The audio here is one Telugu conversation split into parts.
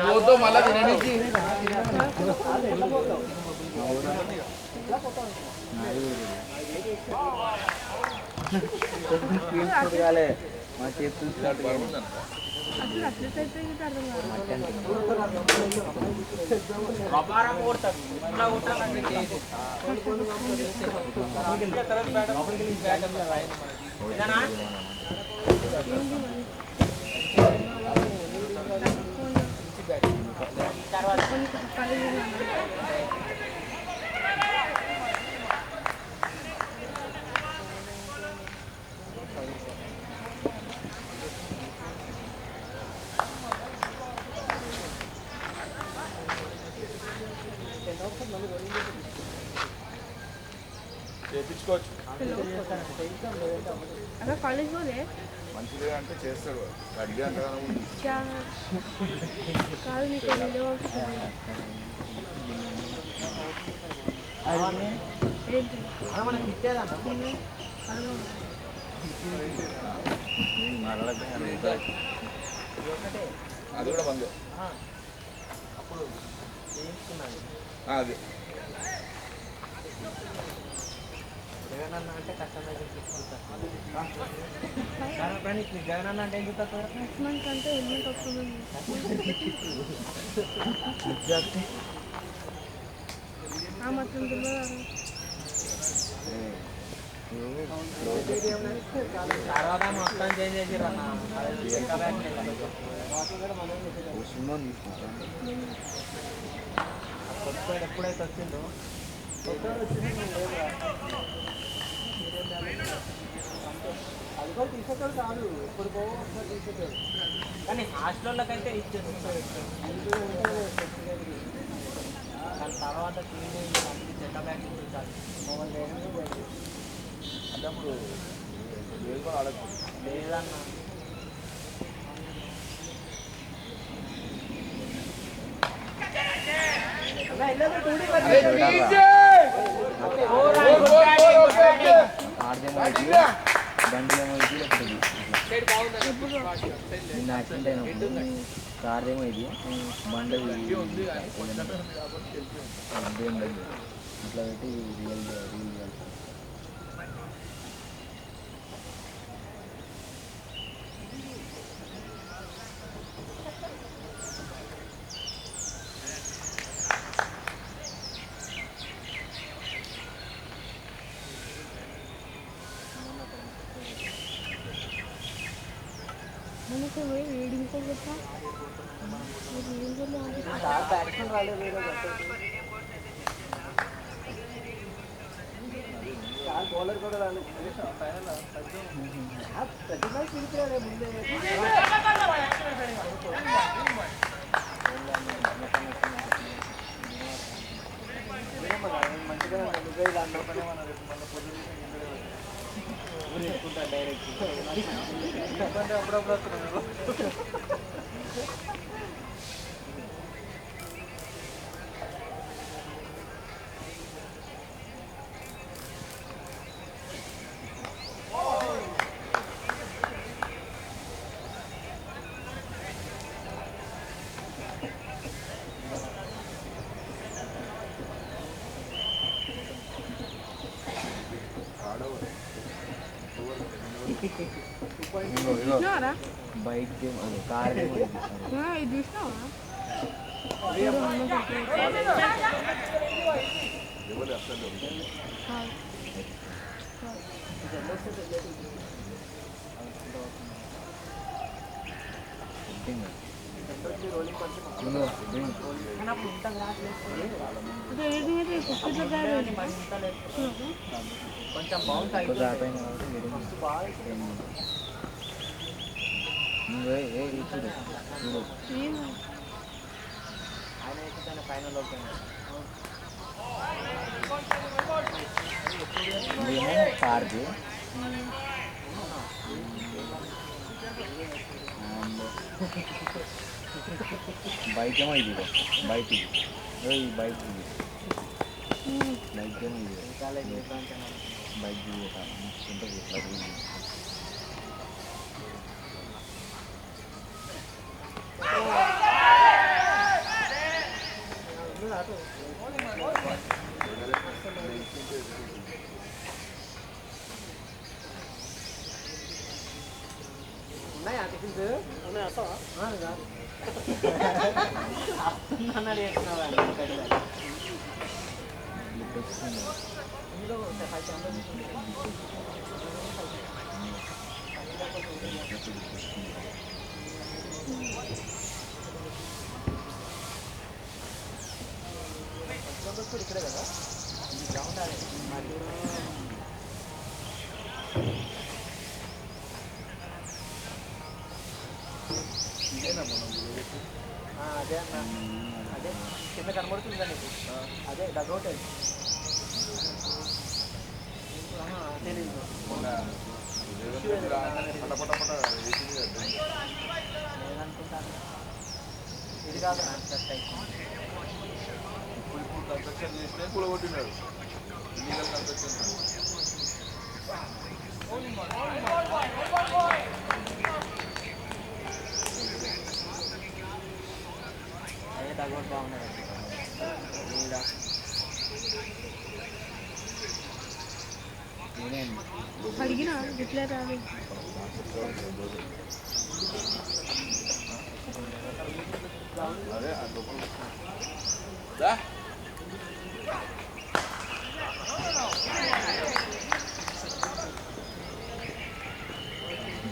పోతో మళ్ళా తినడానికి మా చేతి చేయించుకోవచ్చు. మంచిగా అంటే చేస్తాడు అడిగి అంత అది కూడా బంద్ అప్పుడు అది జగనన్న అంటే కష్టంగా జగనన్న అంటే ఏం చెప్తారు అంటే హెల్మెట్ వస్తుంది తర్వాత మొత్తం చేంజ్ చేసారు అన్న ఎప్పుడైతే వచ్చిందో అది కూడా తీసేటాడు కాదు ఇప్పుడు తీసేటాడు కానీ హాస్టల్లోకైతే ఇచ్చేస్తారు దాని తర్వాత క్లీన్ చెత్త బ్యాగ్ చూసారు మొబైల్ అంటే అప్పుడు లేదన్నా బండిలో నిన్న యాక్సిడెంట్ అయినప్పుడు కార్ ఏమో ఇది బండి అట్లా పెట్టి రియల్ బౌలర్ కూడా రాలేదు ప్రతి మ్యాచ్ తిరుగుతున్నాడే ముందే మంచిగా నువ్వే అందరూ పనే మన పొద్దున్న డైరెక్ట్ అప్పుడప్పుడు వస్తున్నాను బైక్ కార్ ఇది కొంచెం బాగుంటాయి ఆయన అయితే ఫైనల్ కార్ది బైక్ ఏమో ఇది బైక్ ఇది బైక్ ఇంకేమో బైక్ ఉంటుంది ఇట్లా ఉన్నాయా టిఫిన్స్ ఉన్నాయి వస్తావా అన్నాడు చేస్తున్నావా ఇందులో 5 ఇక్కడే కదా ఇది గ్రౌండ్ అదే అదే అన్న అదే కింద కనబడుతుందా నీకు అదే డగౌట్ అది నేననుకుంటాను ఇది కాదు ఇప్పుడు కన్స్ట్రక్షన్ చేస్తే కూలగొట్టినాడు ఇల్లీగల్ కన్స్ట్రక్షన్ అదే డగౌట్ బాగున్నది అడిగినా రిప్లై రాదు అదే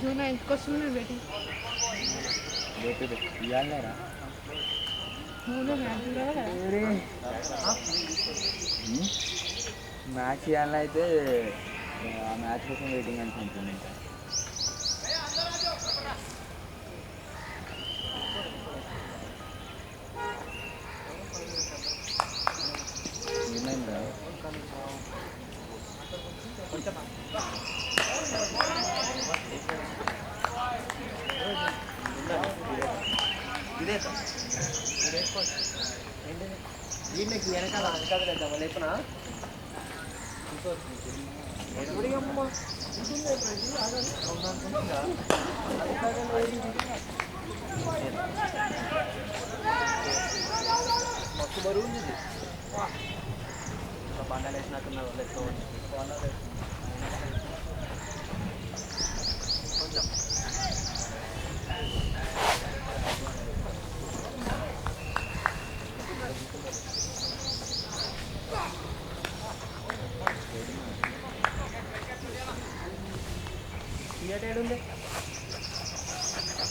జూన్ 9కి వస్తుంది వెయిటింగ్ ఇవ్వాలరా మ్యాచ్ ఇవ్వాలైతే ఆ మ్యాచ్ కోసం వెయిటింగ్ అనుకుంటుంది ఇంకా ఏమైందా ఇదే దీనికి వెనకాల వెనకాల వెళ్దామా లేపునా మస్తు బరువు ఉంది ఇది బండలు వేసినట్టున్నారు లెక్కవచ్చు కొంచెం థియేటర్ ఉంది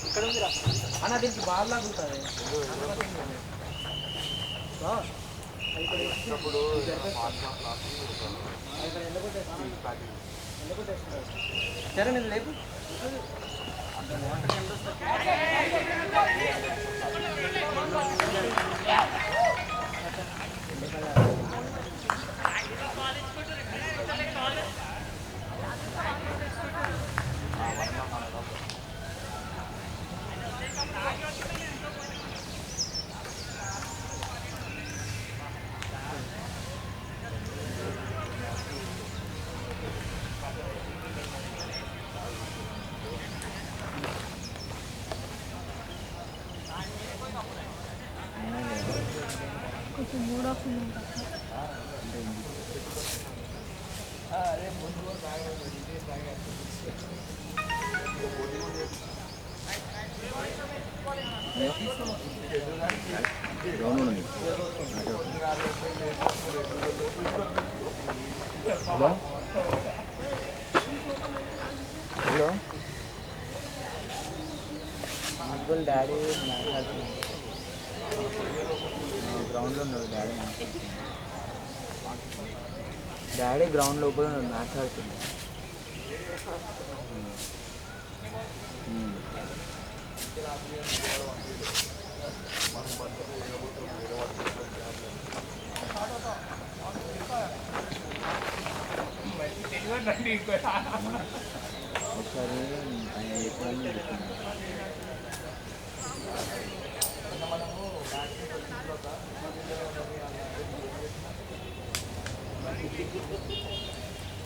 ఇక్కడ ఉందిరా అన్న దీనికి బాగా లాగుతుంది సరే నేను లేపు కొంచెం మూడ్ ఆఫ్ ఉంది హలో హలో అంకుల్ డాడీ మాట్లాడుతున్నాను గ్రౌండ్లో ఉన్నాడు డాడీ గ్రౌండ్ లోపల ఉన్నాడు మాట్లాడుతున్నాడు ఒకసారి ఆయన ఎప్పుడన్నా చెప్తున్నాను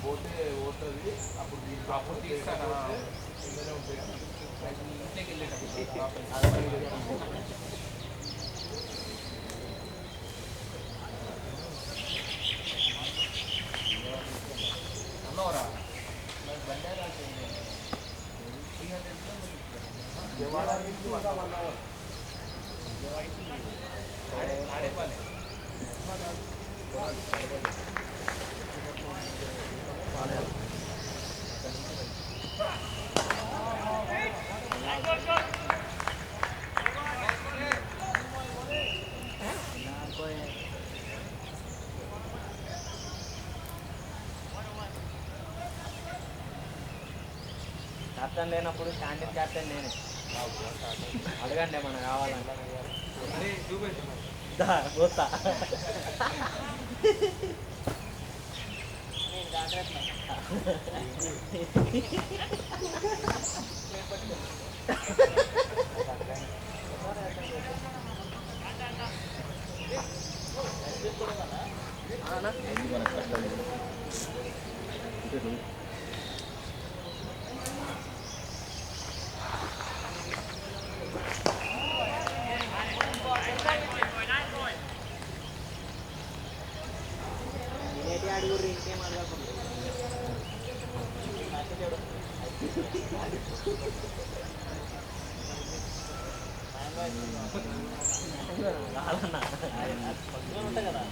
పోతే పోతుంది అప్పుడు తీస్తాను ఇంట్లోనే ఉంటాయి ఇంట్లోకి వెళ్ళేటప్పుడు అన్నవరా క్యాప్టెన్ లేనప్పుడు క్యాంటీన్ క్యాప్టెన్ నేనే. అడగండి ఏమన్నా కావాలంటే పోతా. అడుగురు ఇంకేం అడగకుండా ఉంటాయి కదా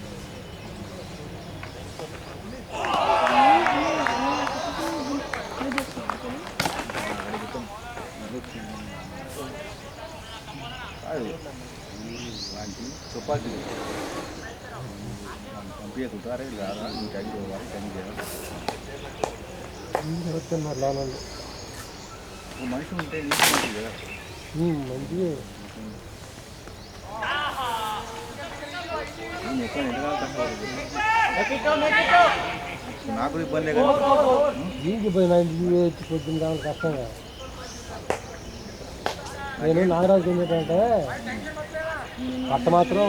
చపాతీ పంపించుతారే రాదా టైం పోవాలి టైం చేయాలి మనిషి ఉంటే నీకు కదా మంచిగా నాకు ఇబ్బంది కదా దీనికి పోయినా ఇంటికి పొద్దున్న రావాలి కష్టంగా. నేను నాగరాజు ఏంటంటే అట్ట మాత్రం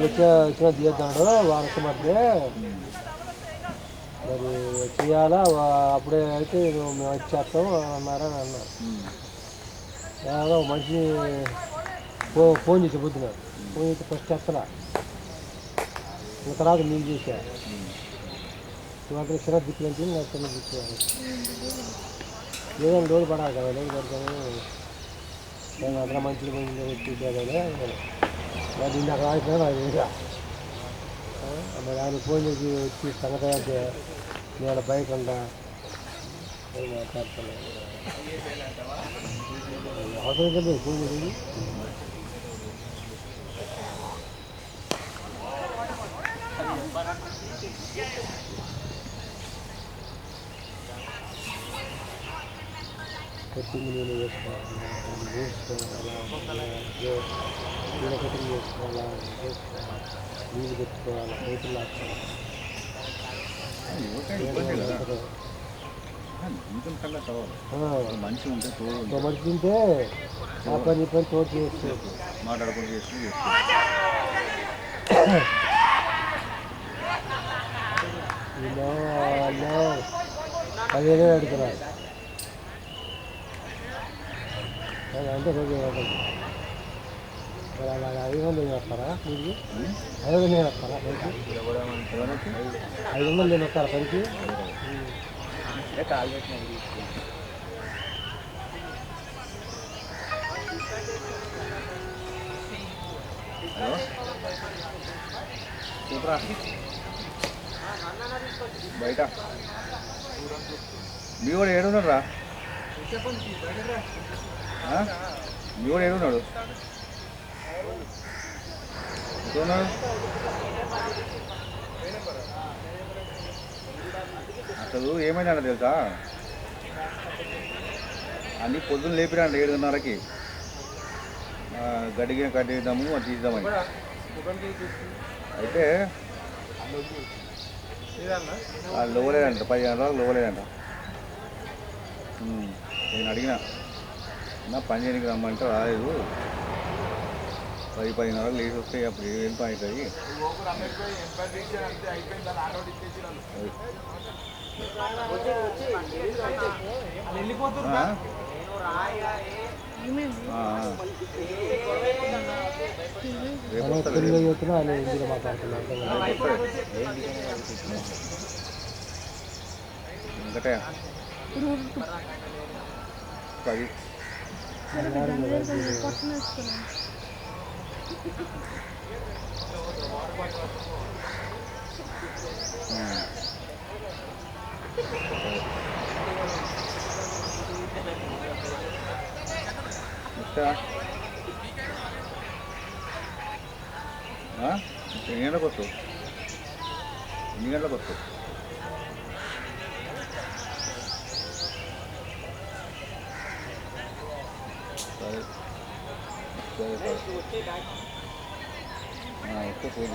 ఇచ్చిన తీయొద్దాడు వారసు మధ్య మరి చేయాలా అప్పుడే అయితే మేము వచ్చేస్తాం అన్నారని అన్నారు. ఏదో మనిషి ఫోన్ చేసి పొద్దున ఫోన్ చేసి ఫస్ట్ ఎత్తలా ఇంకా తర్వాత నేను చేసా ఇవాళ చిన్న దిక్కులంటే నాకు చిన్న దిక్కు ఏదైనా లోటు పడాలి కదా లోటు పడుతుంది నేను అక్కడ మంచిగా పోయింది వచ్చి అది నాకు రాకపోయినా నాకు ఇంకా మరి ఆయన ఫోన్ చేసి వచ్చి సంగతి అయితే నేను బయట ఉండా మాట్లాడుతున్నాను అవసరం కదా ఫోన్ చేసి కట్టింగ్ నేను వేసుకోవాలి కటింగ్ చేసుకోవాలా నీళ్ళు పెట్టుకోవాలి రైతులు మనిషి ఉంటే తోడు మనిషి ఉంటే ఆ పని తోడు చేసుకోవచ్చు మాట్లాడుకుంటూ చేసుకుని అదేనే అడుగుతున్నారు అంటే రోజు అలాగే 500 వేస్తారా మీకు 500 వేస్తారా పనికి 500 నేను వస్తారా పనికి కాల్ పెట్టిన హలో చూడరా బయట మీ వాడు ఏడున్నాడు రా మీ వాడు ఏడున్నాడు ఎక్కడున్నాడు అసలు ఏమైనా తెలుసా అన్నీ పొద్దున్న లేపిరండి 7:30కి గడిగా కట్టేద్దాము అది తీద్దామని అయితే లోవలేదంట 10 గంటలకు లోవలేదంట నేను అడిగిన నా పని చేయడానికి రమ్మంటే రాలేదు 10-10:30 లేచి వస్తే అప్పుడు ఏం పని అవుతుంది. రేపు వస్తారు. తెలుగులో చెప్తున్నా వాళ్ళు హిందీలో మాట్లాడుతున్నారు. వెంకటయ్య 10. పక్కన వేసుకున్నాను. ఎన్ని గంటలకు వస్తావు? ఎన్ని గంటలకు వస్తావు? సరే సరే సరే వస్తే ఫోన్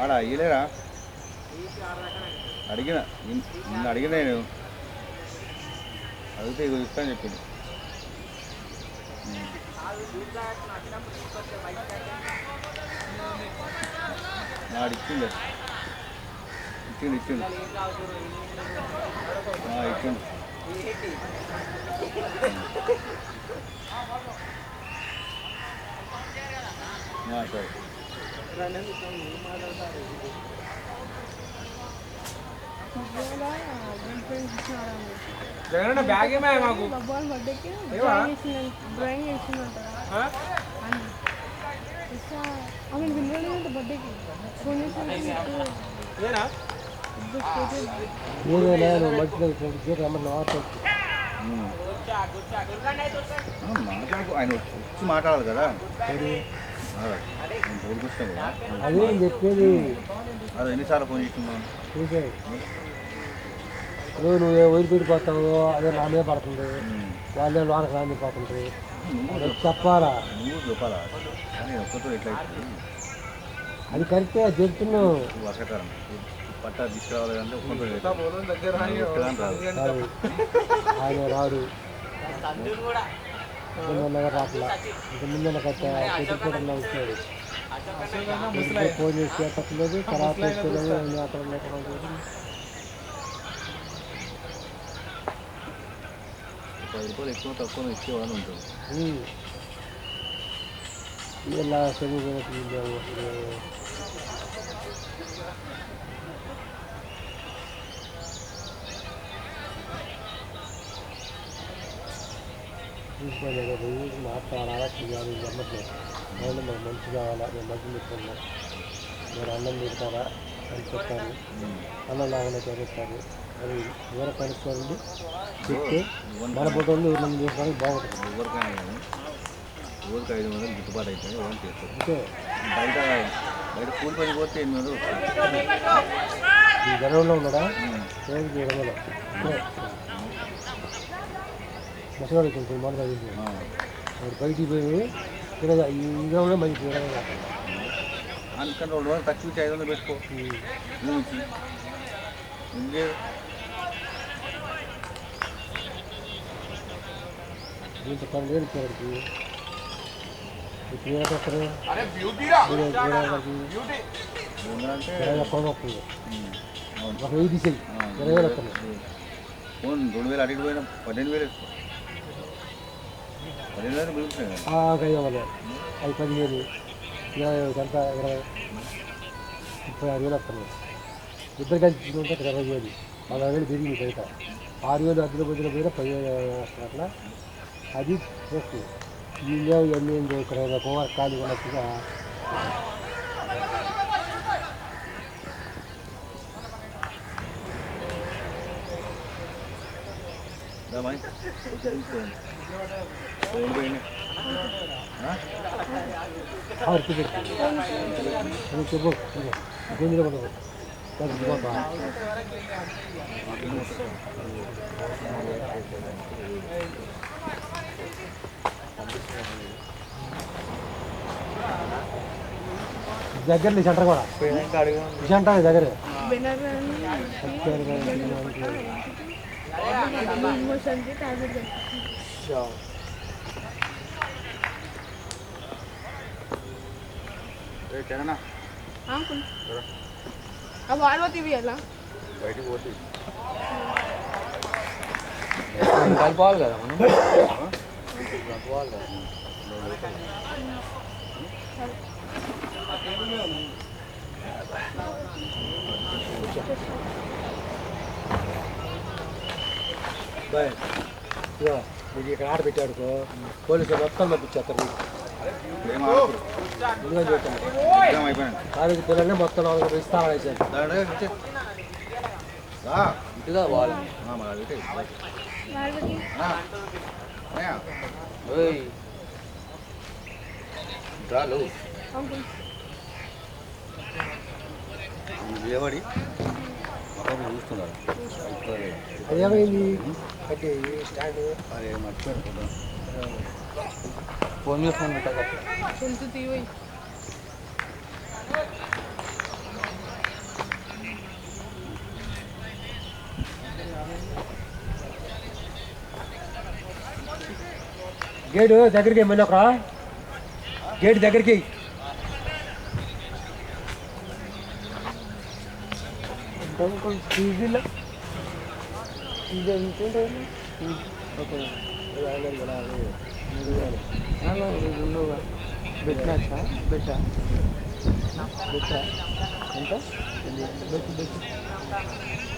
ఆడ అయ్యలేరా? నిన్ను అడిగిన నేను అడిగితే ఇగో ఇస్తా అని చెప్పింది. నాడు ఇచ్చిండు ఇచ్చిండు ఇచ్చిండు ఇచ్చిండు. సరే జగన్ బ్యాగ్ ఏమే మాకు బాబాయ్ బర్త్డేకి డ్రాయింగ్ వేసిందంట. ఆమె పిల్లలు బర్త్డేకి ఫోన్ చేసి ఏనా ఏదైనా మంచిగా రమ్మని మాట్లాడుకో. ఆయన వచ్చి మాట్లాడాలి కదా. నేను వస్తాను కదా. అదే చెప్పేది. అదే ఎన్నిసార్లు ఫోన్ చేస్తున్నాను. నువ్వు వదిలిపెట్టిపోతావు, అదే నా మీద పడుతుంది, వాళ్ళే లోనకు రాని పోతుంది. చెప్పాలా? నువ్వు చెప్పాలా? కానీ ఒక్కతో ఎట్లా అవుతుంది? అది కరెక్టే చెప్తున్నావు. వర్షాకాలం పట్టా తీసుకురావాలి అంటే ఒక్కతో రాదు, ఆయన రాడు. రాట్లా ఇంక ముందు పెట్టుకోవడంలో వచ్చాడు. ఫోన్ చేసి చెప్పలేదు, తర్వాత వేసుకోలేదు. అక్కడ ₹10 ఎక్కువ తక్కువ ఇచ్చేవాళ్ళు ఉంటుంది. ఇలా చదువు మాట్లాడాలా చేయాలి నమ్మట్లేదు. నేను మాకు మంచి కావాలా, నేను మంచి పెట్టుకున్నా, మీరు అన్నం తింటారా అని చెప్పాను. అన్నం లాగానే చదువుతారు. అది ఎవరు కనుక్కోండి చెప్తే మన ఫోటోలు ఎవరు చేసుకోవడానికి బాగుంటుంది. ఎవరికైనా కానీ రోజుకి 500 గిట్టుబాటు అవుతుంది. ఎవరు చేస్తారు? అంటే బయట కూలి పని పోతే 800 ఈ గర్వంలో ఉన్నాడా? రోజుకి 20,000 మసగాడు కొంచెం మాట తగ్గింది. వాడు బయటికి పోయి తినగా ఈ గ్రౌండ్లో మంచి తినగా అందుకని 2 రోజులు తక్కువ 500 పెట్టుకో. దీంతో 12,000 ఇచ్చేవాడికి ఇప్పుడు ఏమొస్తారు? కొనవస్తుంది. ఒక 5 తీసేయి 20,000 వస్తున్నాయి. 2,000 అడిగి పోయినా 12,000 వేసుకో. 12,000 మిగులుతున్నాయి. 5,000 అది 10,000 20 ఎంత 36,000 వస్తున్నాయి. ఇద్దరు కలిసి ఉంటే 20,000 16,000 పెరిగింది బయట. 6,000 అద్దెల బదులు పోయినా 10,000 అట్లా. అది ప్లస్ వీళ్ళు ఇవన్నీ ఇక్కడ హోంవర్క్ ఖాళీ ఉన్నట్టుగా చెప్పు ఇబ్బందిలో ఉండదు. దగ్గర సెంటర్ కూడా సెంటర్ దగ్గర లూజ్ మోషన్కి టాబ్లెట్ తెచ్చి ఆ వాల్వ తీయాలా బయటికి పోతే కలుపుకోవాలి కదా మనం కలుపుకోవాలి కదా బాయ్ ఇదిగో ఇది ఇక్కడ ఆడ పెట్టాడుకో పోలీసులు మొత్తం పంపించేస్తారు ముందుగా చూస్తాను కాలేజీ పిల్లల్ని మొత్తం నాలుగు ఇస్తాను ఇటుగా వాళ్ళు వాళ్ళకి రాలు అంకుల్ ఏవాడి చూస్తున్నారు అదేమైంది కట్టి స్టాండ్ అరే మర్చిపోయాను ఫోన్ మీద ఫోన్ పెట్టాక కొంచెం తీయి గేటు దగ్గరికి ఏమైనా ఒక గేట్ దగ్గరికి ఈజీలో ఇది ఎంత పెట్టా ఎంత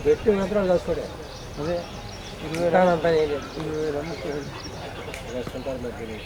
పెట్టి మాత్రం కాసుకోడే అదే 20 అంతా ఏం లేదు 20 వేసుకుంటారు మధ్యలో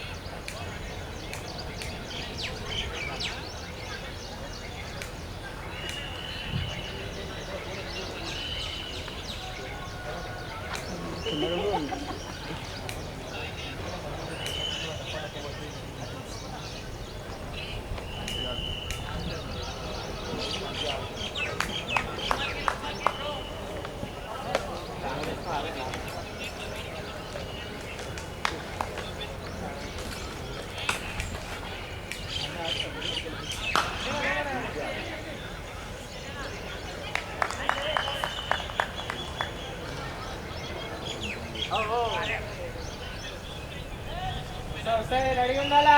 రెడీ ఉండాలా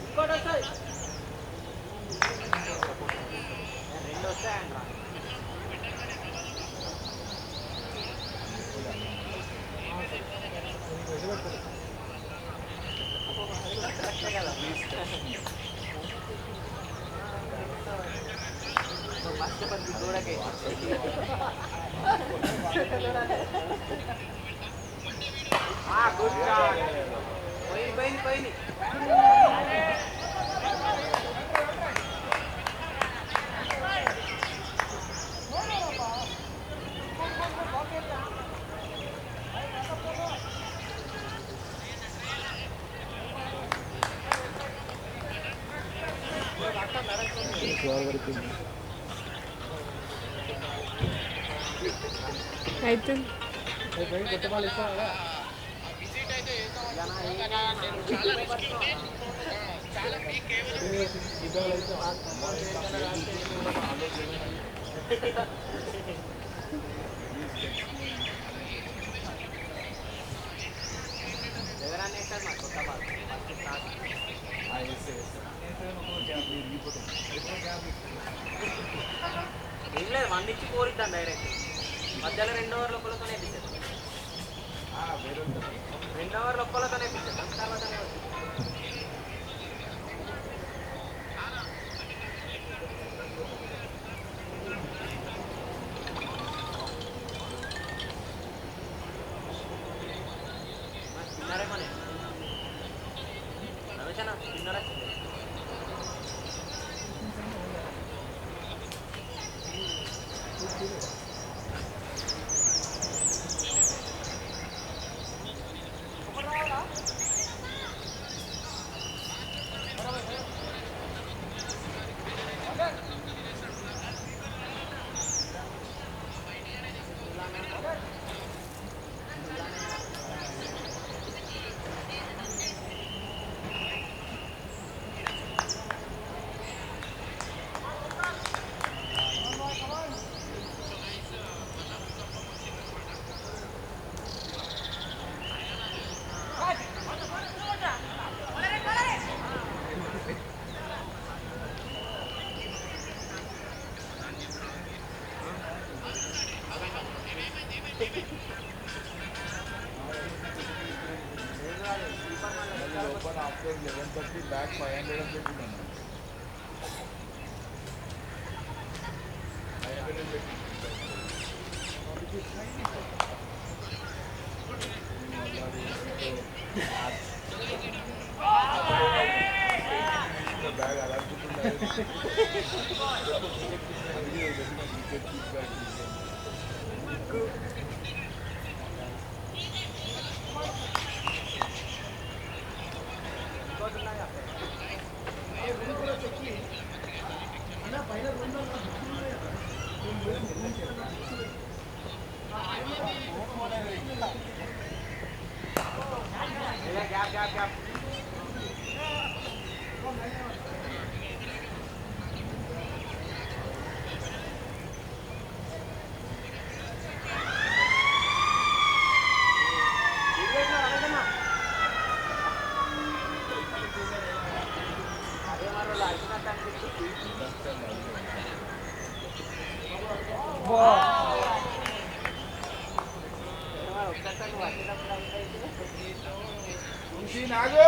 ఇంకోటి వస్తుంది చూడకే గుడ్ షాట్ పోయింది అవుతుంది. కొత్త బాల్ ఇస్తాను ఎవరన్నా వేస్తారు మా కొత్త బాల్ ఏం లేదు 1 నుంచి 4 ఇద్దాం డైరెక్ట్ మధ్యలో 2 ఓవర్ల ఒక్కలతోనే ఇప్పించారు 2 ఓవర్ల ఒక్కలతోనే ఇప్పించారు తర్వాతనే స్పిన్నరే పని రమేష్ అన్న స్పిన్నర్ వచ్చింది open after 11:30 back 500 and 50 bag अलग gap. नागो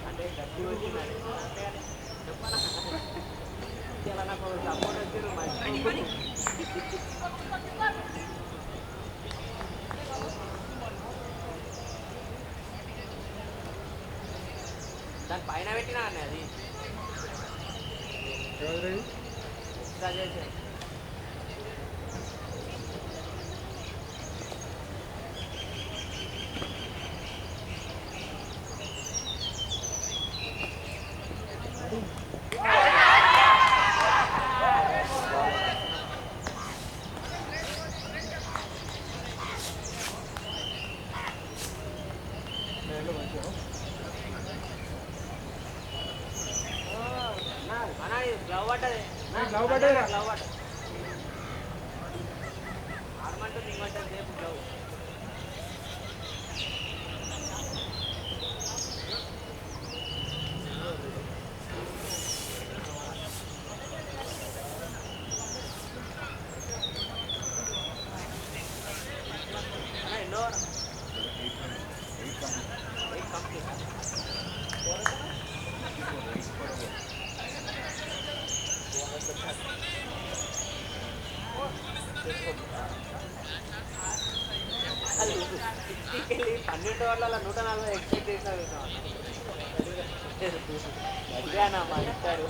అంటే గట్టి వచ్చింది చెప్పనా ఇలా నాకు సపోర్ట్ వచ్చారు మంచి దాని పైన పెట్టినా అన్న అది ఎక్స్ట్రా చేసి గ్లవ్ పట్టది గ్లవ్ పట్టదు ఆడమంటూ నీమంటారు రేపు గ్లవ్ ఎన్నో 12 వాళ్ళ 140 ఎక్స్పెక్ట్ చేసినా అదే అన్న మా ఇస్తారు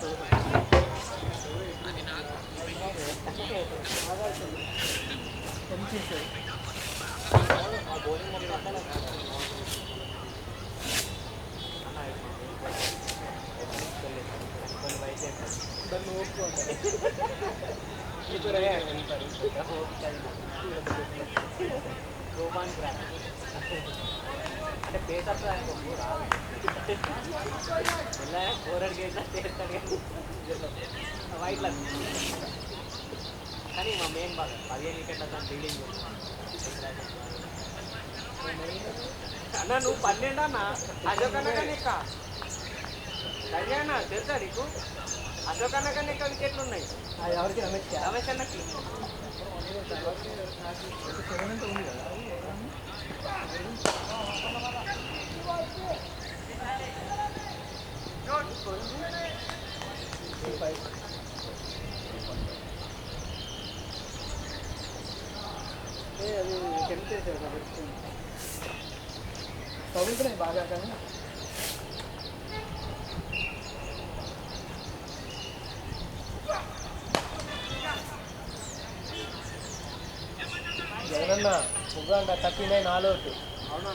అంటే పేసప్ కోరడికి చేస్తాడు వైట్ల కానీ మా మెయిన్ బాగా 15 వికెట్ అతను డీలింగ్ అన్న నువ్వు 12 అన్న అశోకన్న కానీ ఎక్క అన్న తెలుసా నీకు అశోకన్న కానీ ఎక్క వికెట్లు ఉన్నాయి ఎవరికి రమేష్ రమేష్ అన్నకి అది టెన్త్ చేశారు కాబట్టి చదువుతున్నాయి బాగా కానీ జగనన్న ముగ్గురు 39 ఆల్ అవుట్ అవునా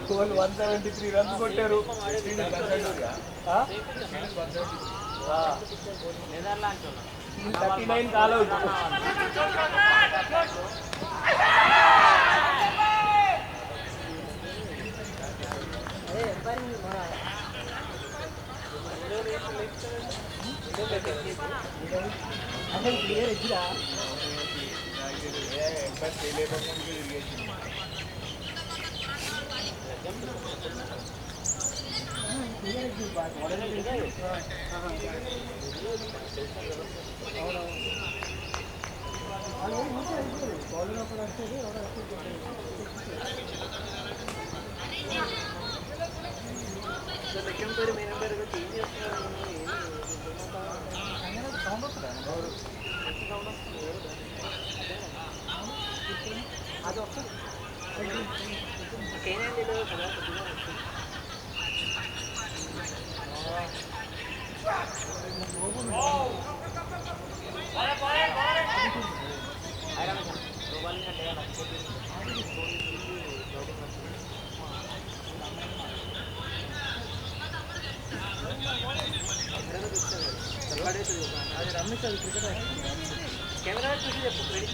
173 రన్స్ కొట్టారు నెదర్లాండ్స్ 39 ఆల్ అవుట్ అసలు క్లియర్ ఎగ్జిరా అది వస్తుంది నాకేమేం తెలియదు కదా అది రమేష్ అది క్రికెట్ కెమెరా చూసి చెప్పు రెడీ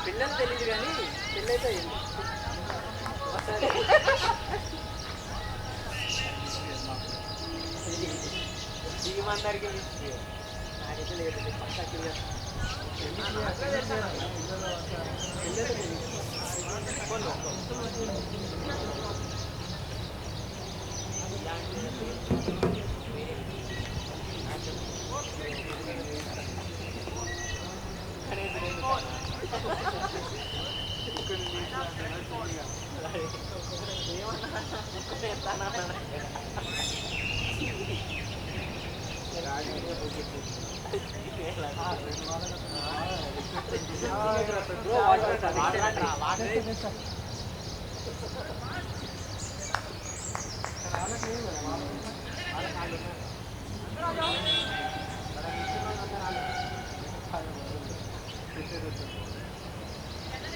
పిల్లలు తెలియదు కానీ పెళ్ళైతే దిగమందరికి నాకైతే లేదు పక్కా క్లియర్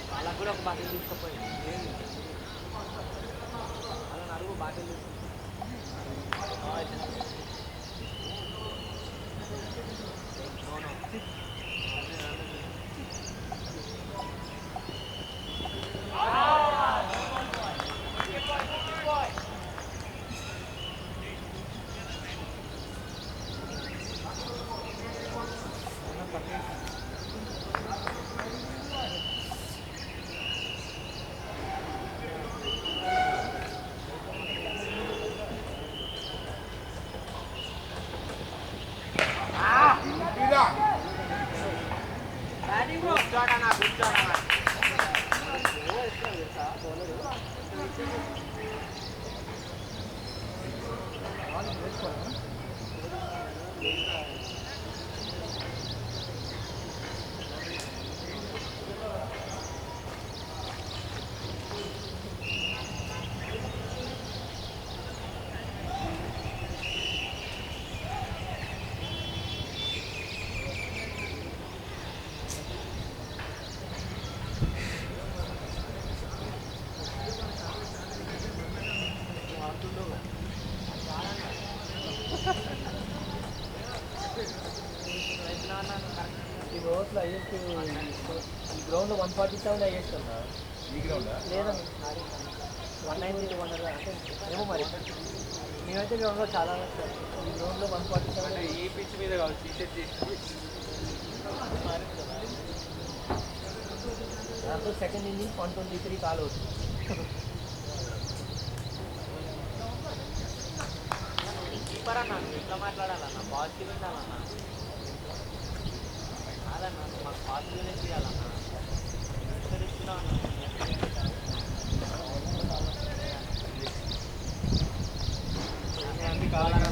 వాళ్ళకు కూడా ఒక బాటిల్ తీసుకుపోయి వాళ్ళని అడుగు బాటిల్ ఈ రోజులో హైయెస్ట్ ఈ గ్రౌండ్లో 147 హైయెస్ట్ ఉన్నా ఈ గ్రౌండా లేదండి 190 to 100 అంటే ఏమో మరి మేమైతే గ్రౌండ్లో చాలా ఈ గ్రౌండ్లో 147 అంటే ఈ పిచ్ మీద కావచ్చు టీషర్ట్ చేసి దాంట్లో second innings 123 call out keeper అన్న ఎట్లా మాట్లాడాలన్న పాజిటివ్ ఉండాలన్న కాదన్న మాకు పాజిటివ్నే చేయాలన్న ఇస్తున్నావు అన్న కావాలన్నా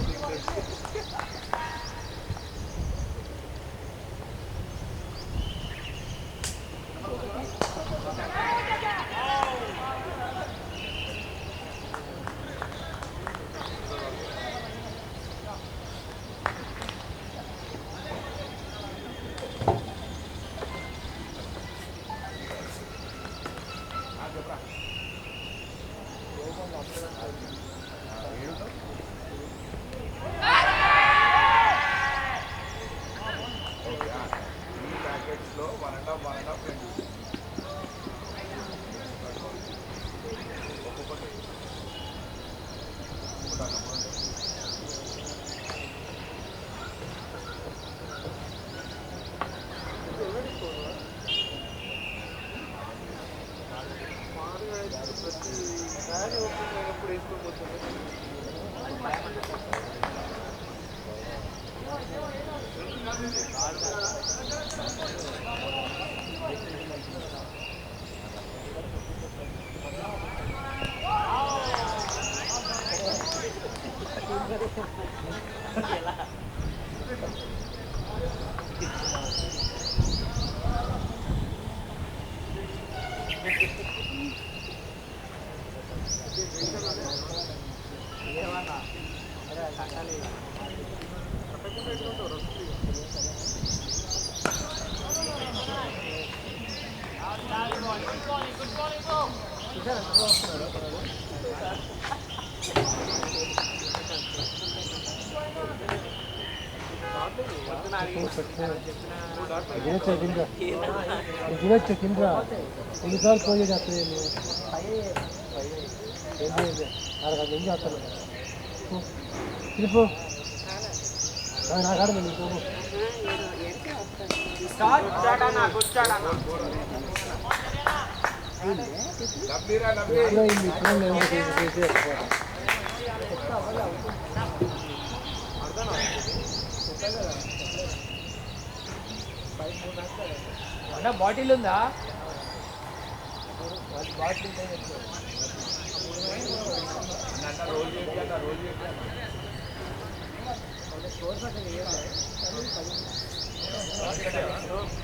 ఈ ప్యాకెట్స్లో 1.5 ఒక్కొక్కటి ప్రతి ఓపెన్ అయినప్పుడు వేసుకొని పోతుంది ఏమన్నా అదే కట్టాలి తినొచ్చు తినరా ఎన్నిసార్లు ఫోన్ చేసి వస్తుంది అరగంట ఏం చేస్తాను తిరిపో నాకు ఆడదు నీకు అన్న బాటిల్ ఉందా బాటిల్ రోజు చేయాలి రోజు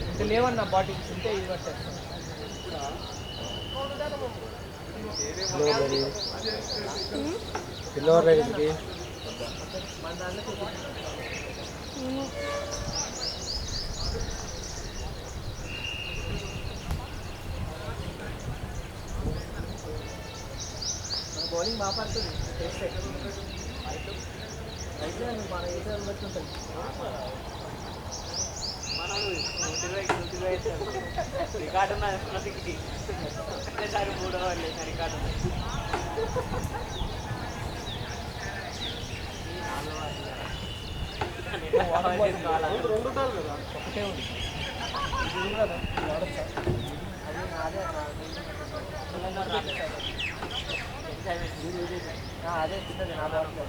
ఇంత లేవన్నా బాటిల్స్ ఉంటే ఇది పట్టేస్తాం పిల్లవారు రైతుకి మన దాంట్లో బౌలింగ్ బాగా పడుతుంది అయితే మన ఏదో బట్టి ఉంటుంది రికార్డు ఉన్నది ఒకటేసారి 3 ఓవర్లు వేసిన రికార్డు ఒకటే ఉంది ఇది కదా వాడచ్చా అది నాదే అదే చిన్నది నా బాటిల్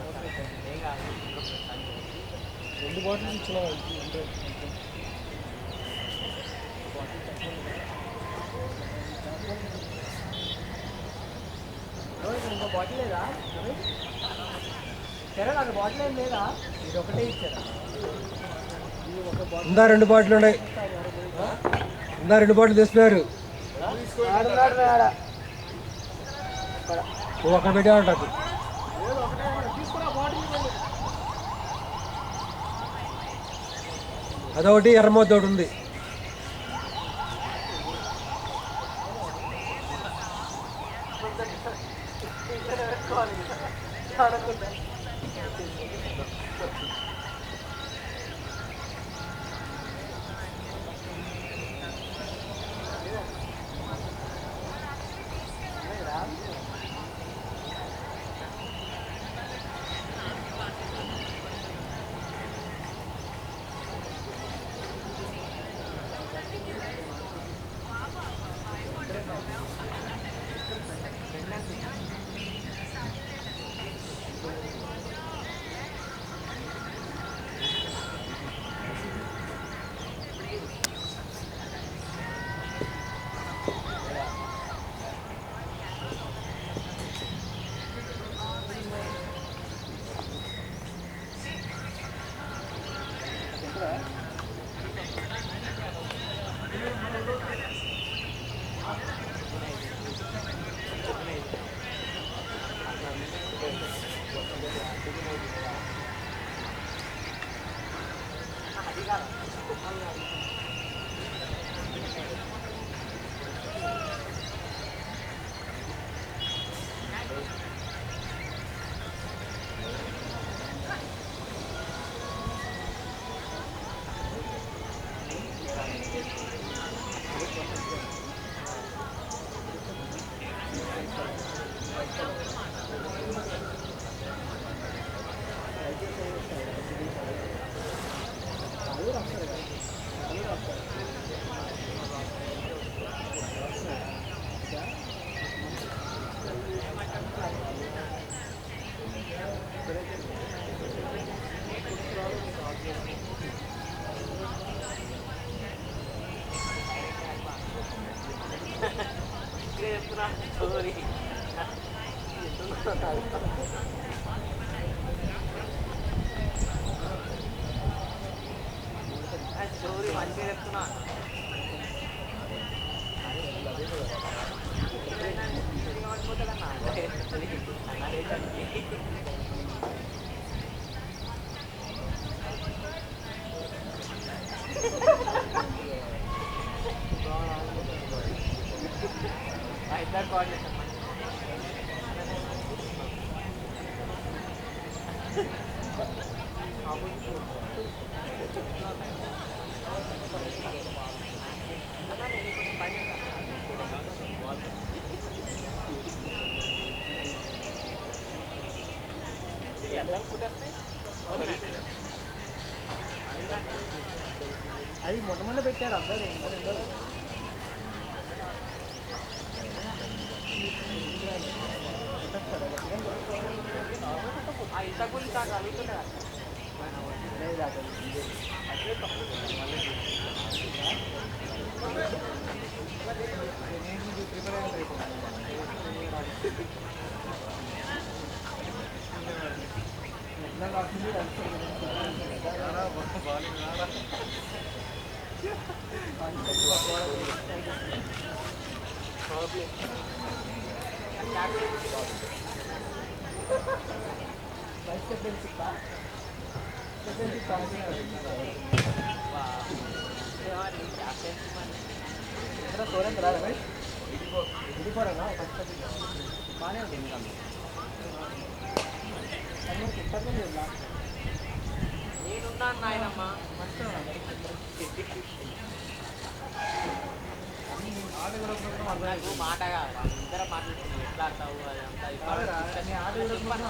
ఏం కాదు 2 బాటిల్స్ ఇచ్చినా బాటిల్ లేదా సరే నాకు బాటిల్ ఏం లేదా ఇది ఒకటే ఇచ్చారా ఇందా 2 బాటిల్ ఉన్నాయి ఇందా 2 బాటిల్ తీసుకున్నారు నువ్వు అక్కడ పెట్టా ఉంటుంది అదొకటి ఎర్రమొద్ద ఒకటి ఉంది అది మొన్న పెట్టారు అందరూ మాటగా ఇద్దరు మాట్లాడుతున్నాం ఎట్లా ఆడతావు చెప్పండి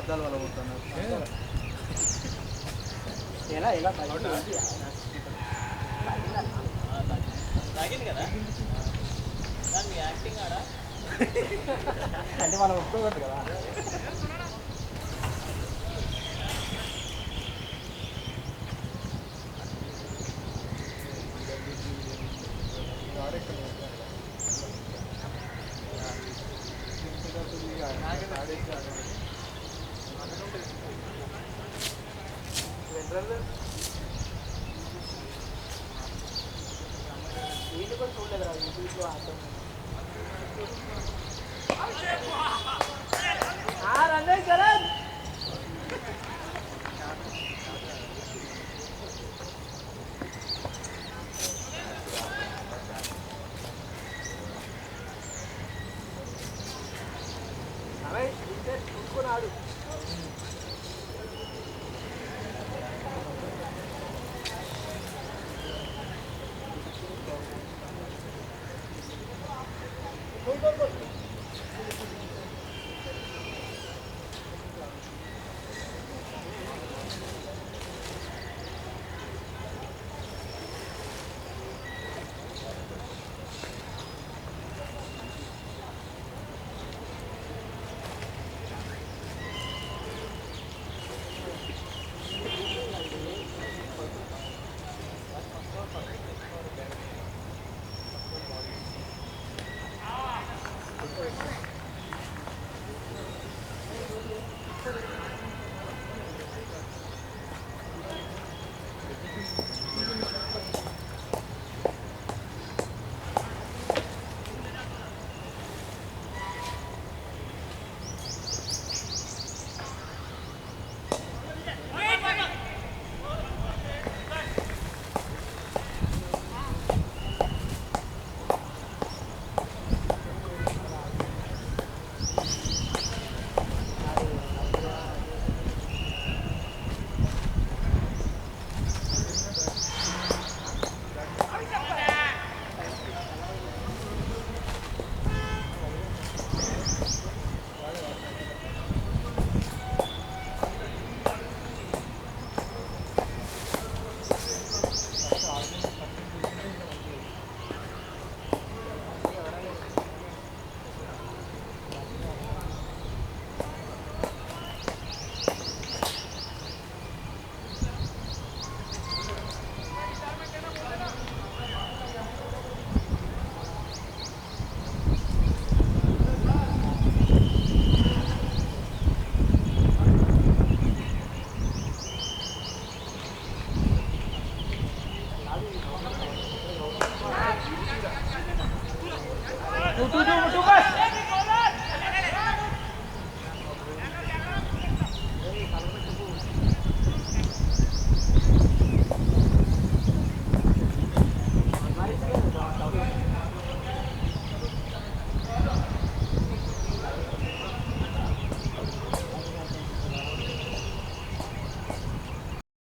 అద్దాలు వల్ల పోతున్నారు. ఎలా ఎలా అంటే మనం ఒప్పుకోవద్దు కదా. వీళ్ళు కూడా చూడలేదు రా యూట్యూబ్లో ఆడతాం. రండి చరణ్. చూసుకున్నాడు. Thank you.